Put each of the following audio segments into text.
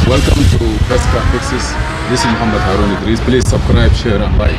Welcome to CASHAPP Fixes. This is Mohamed. Please subscribe, share and like.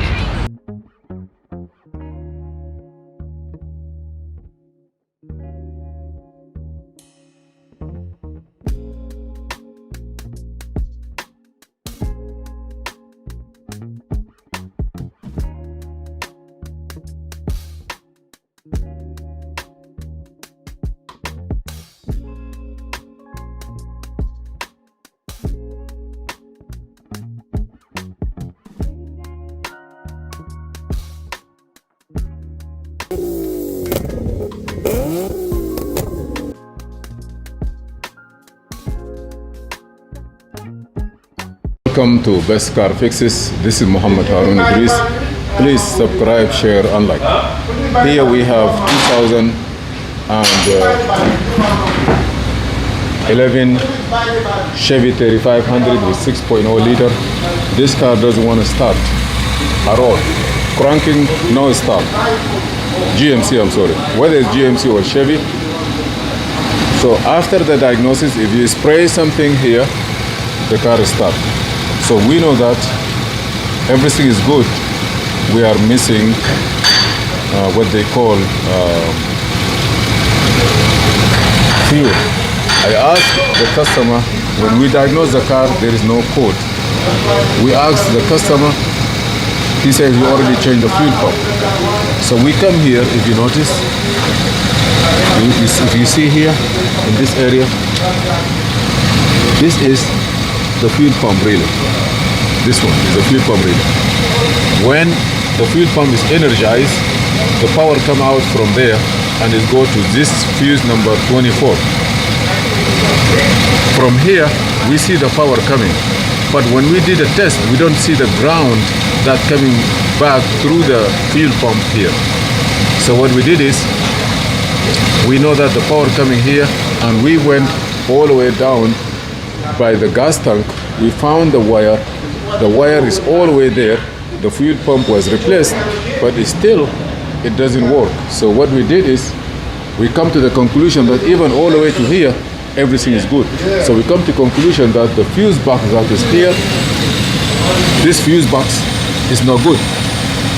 Welcome to Best Car Fixes. This is Mohamed. Please subscribe, share and like. Here we have 2011 Chevy 3500 with 6.0 liter. This car doesn't want to start at all. Cranking, no start. GMC, I'm sorry. Whether it's GMC or Chevy. So after the diagnosis, if you spray something here, the car is stopped. So we know that everything is good. We are missing what they call fuel. I asked the customer, when we diagnose the car, there is no code. We asked the customer, he said he already changed the fuel pump. So we come here, if you notice, if you see here, in this area, this is the fuel pump relay. This one is the fuel pump relay. When the fuel pump is energized, the power come out from there and it go to this fuse number 24. From here, we see the power coming. But when we did a test, we don't see the ground that coming back through the fuel pump here. So what we did is, we know that the power coming here, and we went all the way down by the gas tank. We found the wire. The wire is all the way there. The fuel pump was replaced, but it doesn't work. So what we did is, we come to the conclusion that even all the way to here, everything is good. So we come to conclusion that the fuse box that is here, this fuse box is not good.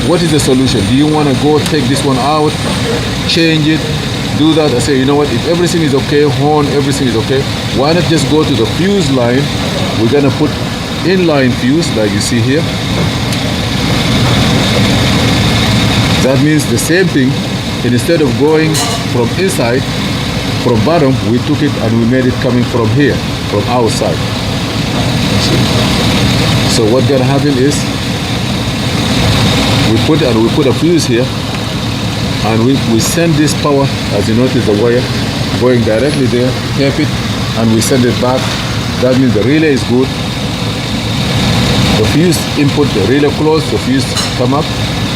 What is the solution? Do you want to go take this one out, change it, do that? I say, you know what, if everything is okay, horn, everything is okay, why not just go to the fuse line? We're gonna put inline fuse like you see here. That means the same thing. Instead of going from inside, from bottom, we took it and we made it coming from here, from outside. So what's gonna happen is, we put a fuse here, and we send this power, as you notice the wire going directly there, tap it, and we send it back. That means the relay is good. The fuse input, the relay close, the fuse come up,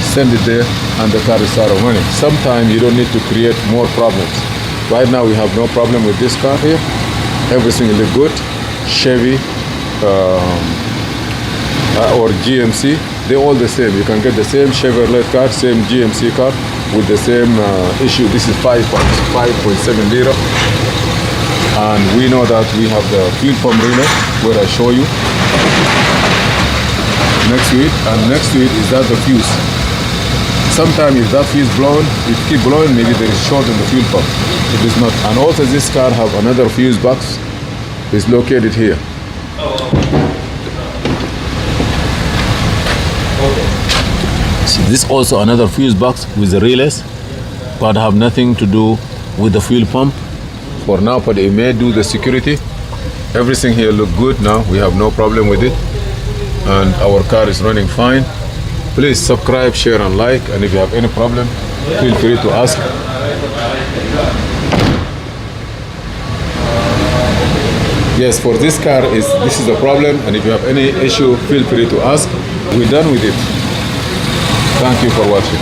send it there, and the car is started running. Sometimes you don't need to create more problems. Right now we have no problem with this car here. Everything look good. Chevy or GMC, they're all the same. You can get the same Chevrolet car, same GMC car with the same issue. This is 5.7 liter. And we know that we have the fuel pump relay, where I show you. Next to it, and next to it is that the fuse. Sometimes if that fuse blown, it keep blowing, maybe there is short in the fuel pump. It is not. And also this car have another fuse box. It's located here. So this also another fuse box with the relays, but have nothing to do with the fuel pump. For now, but it may do the security. Everything here look good now. We have no problem with it. And our car is running fine. Please subscribe, share and like. And if you have any problem, feel free to ask. Yes, for this car, this is a problem. And if you have any issue, feel free to ask. We're done with it. Thank you for watching.